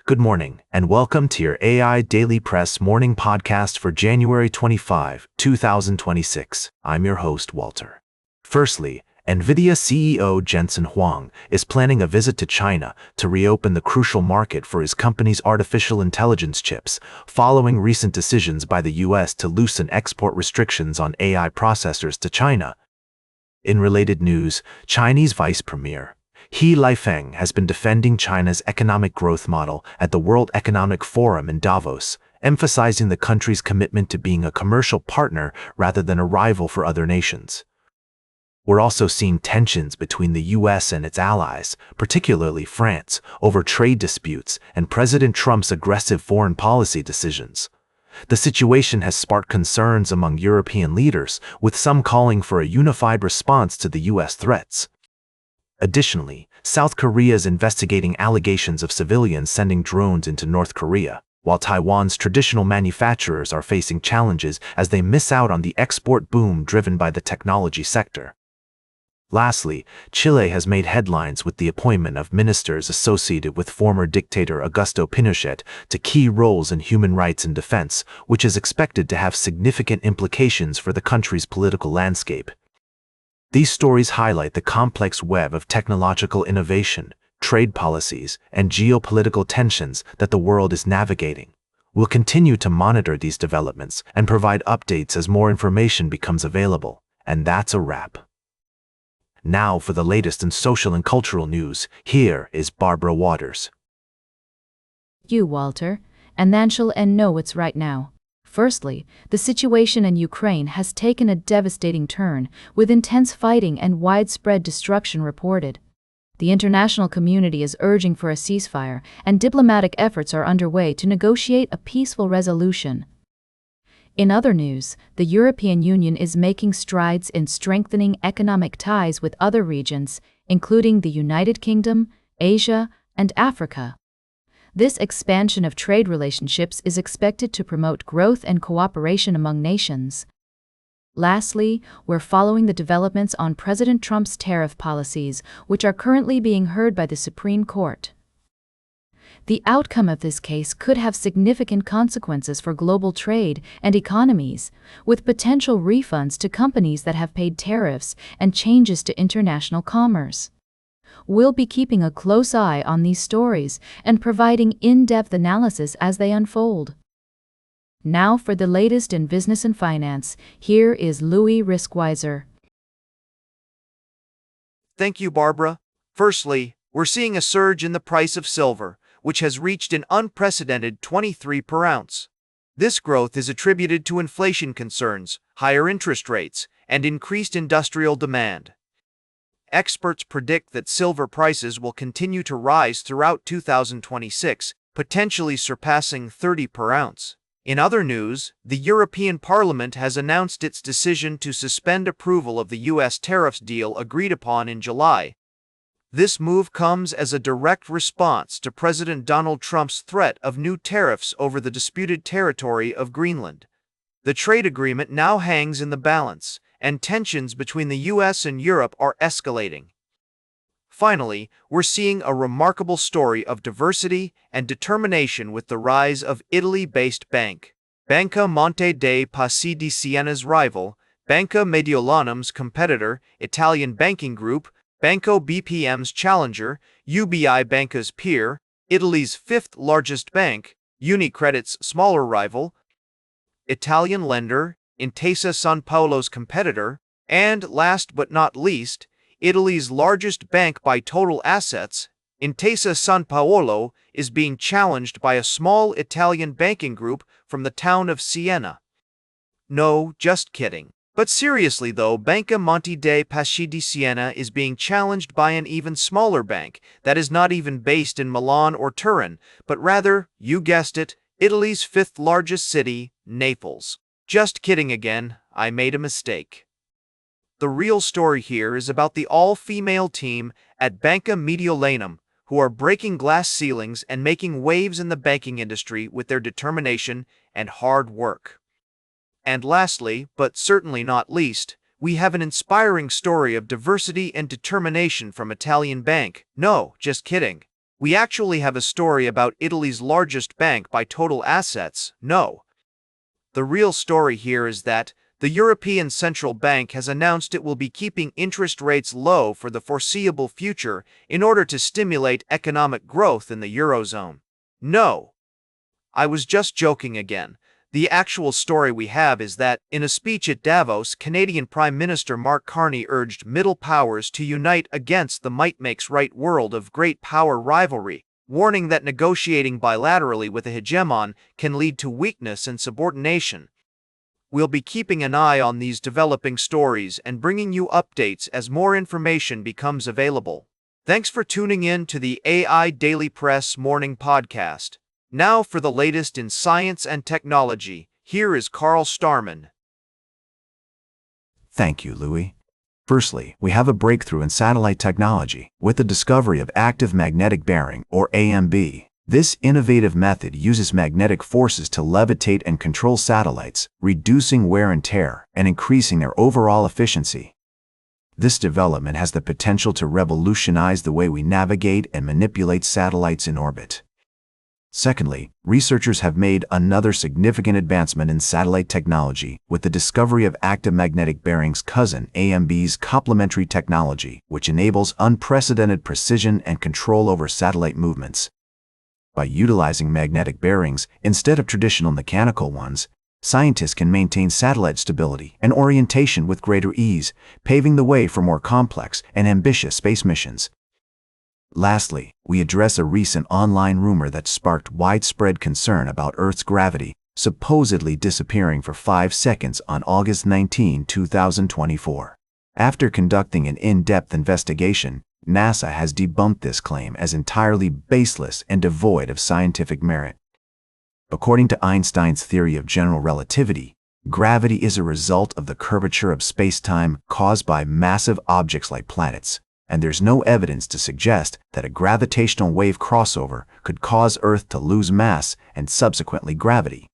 Good morning, and welcome to your AIDailyPress morning podcast for January 25, 2026. I'm your host, Walter. Firstly, NVIDIA CEO Jensen Huang is planning a visit to China to reopen the crucial market for his company's artificial intelligence chips, following recent decisions by the US to loosen export restrictions on AI processors to China. In related news, Chinese Vice Premier He Lifeng has been defending China's economic growth model at the World Economic Forum in Davos, emphasizing the country's commitment to being a commercial partner rather than a rival for other nations. We're also seeing tensions between the US and its allies, particularly France, over trade disputes and President Trump's aggressive foreign policy decisions. The situation has sparked concerns among European leaders, with some calling for a unified response to the US threats. Additionally, South Korea is investigating allegations of civilians sending drones into North Korea, while Taiwan's traditional manufacturers are facing challenges as they miss out on the export boom driven by the technology sector. Lastly, Chile has made headlines with the appointment of ministers associated with former dictator Augusto Pinochet to key roles in human rights and defense, which is expected to have significant implications for the country's political landscape. These stories highlight the complex web of technological innovation, trade policies, and geopolitical tensions that the world is navigating. We'll continue to monitor these developments and provide updates as more information becomes available. And that's a wrap. Now for the latest in social and cultural news, here is Barbara Waters. You, Walter, and then she'll know what's right now. Firstly, the situation in Ukraine has taken a devastating turn, with intense fighting and widespread destruction reported. The international community is urging for a ceasefire, and diplomatic efforts are underway to negotiate a peaceful resolution. In other news, the European Union is making strides in strengthening economic ties with other regions, including the United Kingdom, Asia, and Africa. This expansion of trade relationships is expected to promote growth and cooperation among nations. Lastly, we're following the developments on President Trump's tariff policies, which are currently being heard by the Supreme Court. The outcome of this case could have significant consequences for global trade and economies, with potential refunds to companies that have paid tariffs and changes to international commerce. We'll be keeping a close eye on these stories and providing in-depth analysis as they unfold. Now for the latest in business and finance, here is Louis Riskweiser. Thank you, Barbara. Firstly, we're seeing a surge in the price of silver, which has reached an unprecedented $23 per ounce. This growth is attributed to inflation concerns, higher interest rates, and increased industrial demand. Experts predict that silver prices will continue to rise throughout 2026, potentially surpassing $30 per ounce. In other news, the European Parliament has announced its decision to suspend approval of the US tariffs deal agreed upon in July. This move comes as a direct response to President Donald Trump's threat of new tariffs over the disputed territory of Greenland. The trade agreement now hangs in the balance, and tensions between the US and Europe are escalating. Finally, we're seeing a remarkable story of diversity and determination with the rise of Italy-based bank. Banca Monte dei Passi di Siena's rival, Banca Mediolanum's competitor, Italian banking group, Banco BPM's challenger, UBI Banca's peer, Italy's fifth-largest bank, UniCredit's smaller rival, Italian lender, Intesa Sanpaolo's competitor, and, last but not least, Italy's largest bank by total assets, Intesa Sanpaolo, is being challenged by a small Italian banking group from the town of Siena. No, just kidding. But seriously though, Banca Monte dei Passi di Siena is being challenged by an even smaller bank that is not even based in Milan or Turin, but rather, you guessed it, Italy's fifth-largest city, Naples. Just kidding again, I made a mistake. The real story here is about the all-female team at Banca Mediolanum, who are breaking glass ceilings and making waves in the banking industry with their determination and hard work. And lastly, but certainly not least, we have an inspiring story of diversity and determination from Italian bank. No, just kidding. We actually have a story about Italy's largest bank by total assets. No. The real story here is that the European Central Bank has announced it will be keeping interest rates low for the foreseeable future in order to stimulate economic growth in the Eurozone. No. I was just joking again. The actual story we have is that, in a speech at Davos, Canadian Prime Minister Mark Carney urged middle powers to unite against the might-makes-right world of great power rivalry, warning that negotiating bilaterally with a hegemon can lead to weakness and subordination. We'll be keeping an eye on these developing stories and bringing you updates as more information becomes available. Thanks for tuning in to the AI Daily Press Morning Podcast. Now for the latest in science and technology, here is Carl Starman. Thank you, Louis. Firstly, we have a breakthrough in satellite technology with the discovery of active magnetic bearing, or AMB. This innovative method uses magnetic forces to levitate and control satellites, reducing wear and tear and increasing their overall efficiency. This development has the potential to revolutionize the way we navigate and manipulate satellites in orbit. Secondly, researchers have made another significant advancement in satellite technology with the discovery of active magnetic bearing's cousin, AMB's complementary technology, which enables unprecedented precision and control over satellite movements. By utilizing magnetic bearings instead of traditional mechanical ones, scientists can maintain satellite stability and orientation with greater ease, paving the way for more complex and ambitious space missions. Lastly, we address a recent online rumor that sparked widespread concern about Earth's gravity, supposedly disappearing for 5 seconds on August 19, 2024. After conducting an in-depth investigation, NASA has debunked this claim as entirely baseless and devoid of scientific merit. According to Einstein's theory of general relativity, gravity is a result of the curvature of space-time caused by massive objects like planets, and there's no evidence to suggest that a gravitational wave crossover could cause Earth to lose mass and subsequently gravity.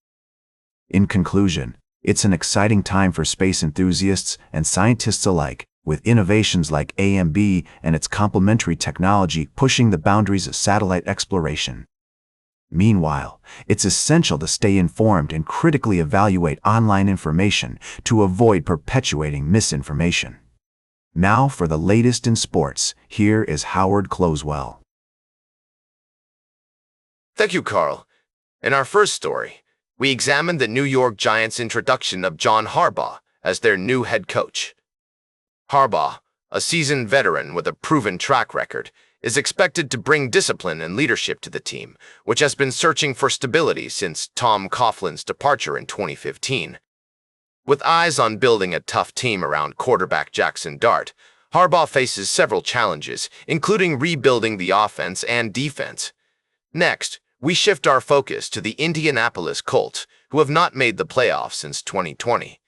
In conclusion, it's an exciting time for space enthusiasts and scientists alike, with innovations like AMB and its complementary technology pushing the boundaries of satellite exploration. Meanwhile, it's essential to stay informed and critically evaluate online information to avoid perpetuating misinformation. Now for the latest in sports, here is Howard Closewell. Thank you, Carl. In our first story, we examined the New York Giants' introduction of John Harbaugh as their new head coach. Harbaugh, a seasoned veteran with a proven track record, is expected to bring discipline and leadership to the team, which has been searching for stability since Tom Coughlin's departure in 2015. With eyes on building a tough team around quarterback Jackson Dart, Harbaugh faces several challenges, including rebuilding the offense and defense. Next, we shift our focus to the Indianapolis Colts, who have not made the playoffs since 2020.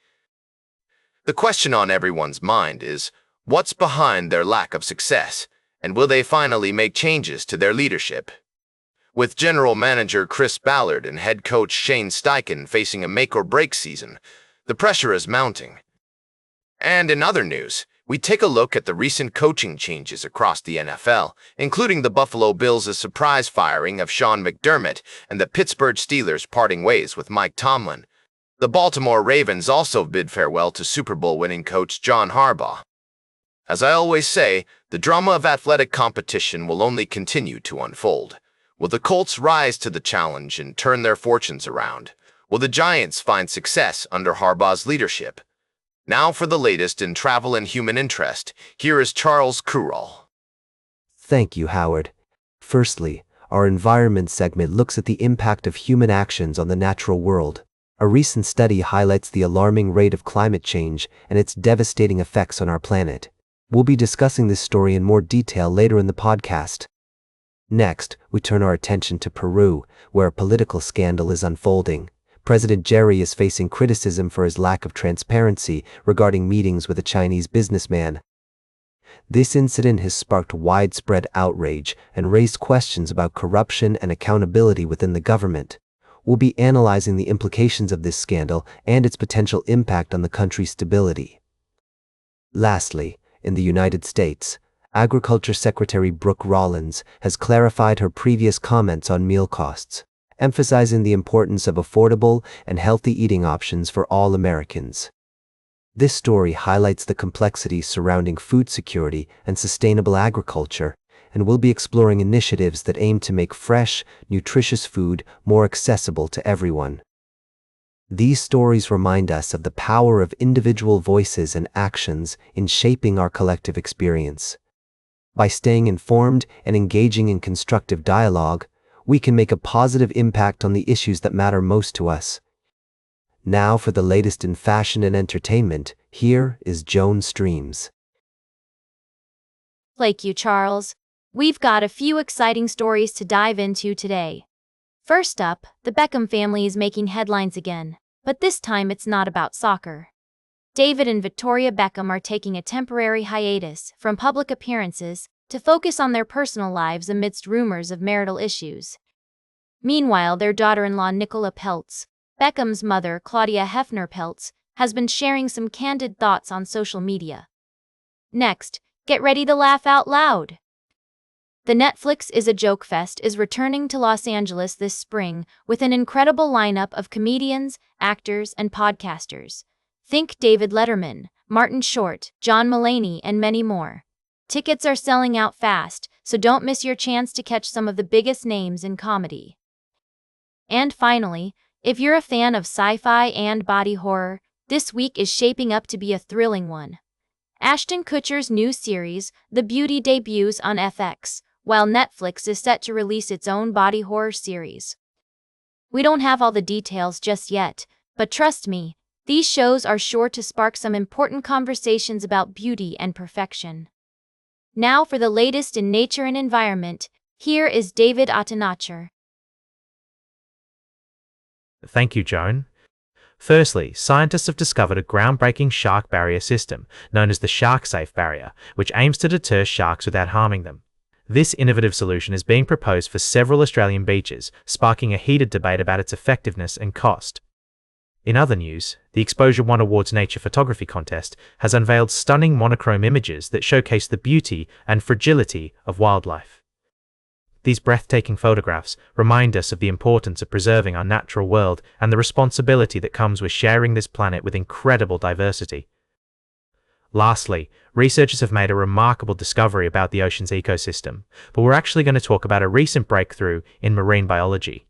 The question on everyone's mind is, what's behind their lack of success, and will they finally make changes to their leadership? With general manager Chris Ballard and head coach Shane Steichen facing a make-or-break season, the pressure is mounting. And in other news, we take a look at the recent coaching changes across the NFL, including the Buffalo Bills' surprise firing of Sean McDermott and the Pittsburgh Steelers parting ways with Mike Tomlin. The Baltimore Ravens also bid farewell to Super Bowl winning coach John Harbaugh. As I always say, the drama of athletic competition will only continue to unfold. Will the Colts rise to the challenge and turn their fortunes around? Will the Giants find success under Harbaugh's leadership? Now for the latest in travel and human interest, here is Charles Kurral. Thank you, Howard. Firstly, our environment segment looks at the impact of human actions on the natural world. A recent study highlights the alarming rate of climate change and its devastating effects on our planet. We'll be discussing this story in more detail later in the podcast. Next, we turn our attention to Peru, where a political scandal is unfolding. President Jerry is facing criticism for his lack of transparency regarding meetings with a Chinese businessman. This incident has sparked widespread outrage and raised questions about corruption and accountability within the government. We'll be analyzing the implications of this scandal and its potential impact on the country's stability. Lastly, in the United States, Agriculture Secretary Brooke Rollins has clarified her previous comments on meal costs, emphasizing the importance of affordable and healthy eating options for all Americans. This story highlights the complexities surrounding food security and sustainable agriculture, and we'll be exploring initiatives that aim to make fresh, nutritious food more accessible to everyone. These stories remind us of the power of individual voices and actions in shaping our collective experience. By staying informed and engaging in constructive dialogue, we can make a positive impact on the issues that matter most to us. Now for the latest in fashion and entertainment, here is Joan Streams. Thank you, Charles. We've got a few exciting stories to dive into today. First up, the Beckham family is making headlines again, but this time it's not about soccer. David and Victoria Beckham are taking a temporary hiatus from public appearances to focus on their personal lives amidst rumors of marital issues. Meanwhile, their daughter-in-law Nicola Peltz, Beckham's mother Claudia Hefner Peltz, has been sharing some candid thoughts on social media. Next, get ready to laugh out loud. The Netflix Is a Joke Fest is returning to Los Angeles this spring with an incredible lineup of comedians, actors, and podcasters. Think David Letterman, Martin Short, John Mulaney, and many more. Tickets are selling out fast, so don't miss your chance to catch some of the biggest names in comedy. And finally, if you're a fan of sci-fi and body horror, this week is shaping up to be a thrilling one. Ashton Kutcher's new series, The Beauty, debuts on FX, while Netflix is set to release its own body horror series. We don't have all the details just yet, but trust me, these shows are sure to spark some important conversations about beauty and perfection. Now for the latest in nature and environment, here is David Attenacher. Thank you, Joan. Firstly, scientists have discovered a groundbreaking shark barrier system known as the SharkSafe barrier, which aims to deter sharks without harming them. This innovative solution is being proposed for several Australian beaches, sparking a heated debate about its effectiveness and cost. In other news, the Exposure One Awards Nature Photography Contest has unveiled stunning monochrome images that showcase the beauty and fragility of wildlife. These breathtaking photographs remind us of the importance of preserving our natural world and the responsibility that comes with sharing this planet with incredible diversity. Lastly, researchers have made a remarkable discovery about the ocean's ecosystem, but we're actually going to talk about a recent breakthrough in marine biology.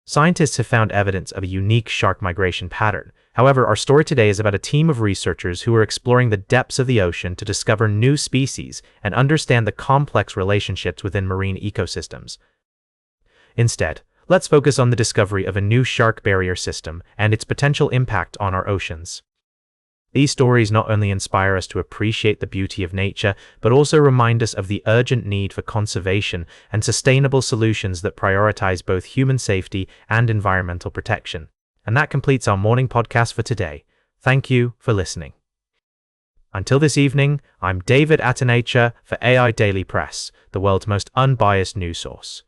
Scientists have found evidence of a unique shark migration pattern. However, our story today is about a team of researchers who are exploring the depths of the ocean to discover new species and understand the complex relationships within marine ecosystems. Instead, let's focus on the discovery of a new shark barrier system and its potential impact on our oceans. These stories not only inspire us to appreciate the beauty of nature, but also remind us of the urgent need for conservation and sustainable solutions that prioritize both human safety and environmental protection. And that completes our morning podcast for today. Thank you for listening. Until this evening, I'm David Attenacher for AI Daily Press, the world's most unbiased news source.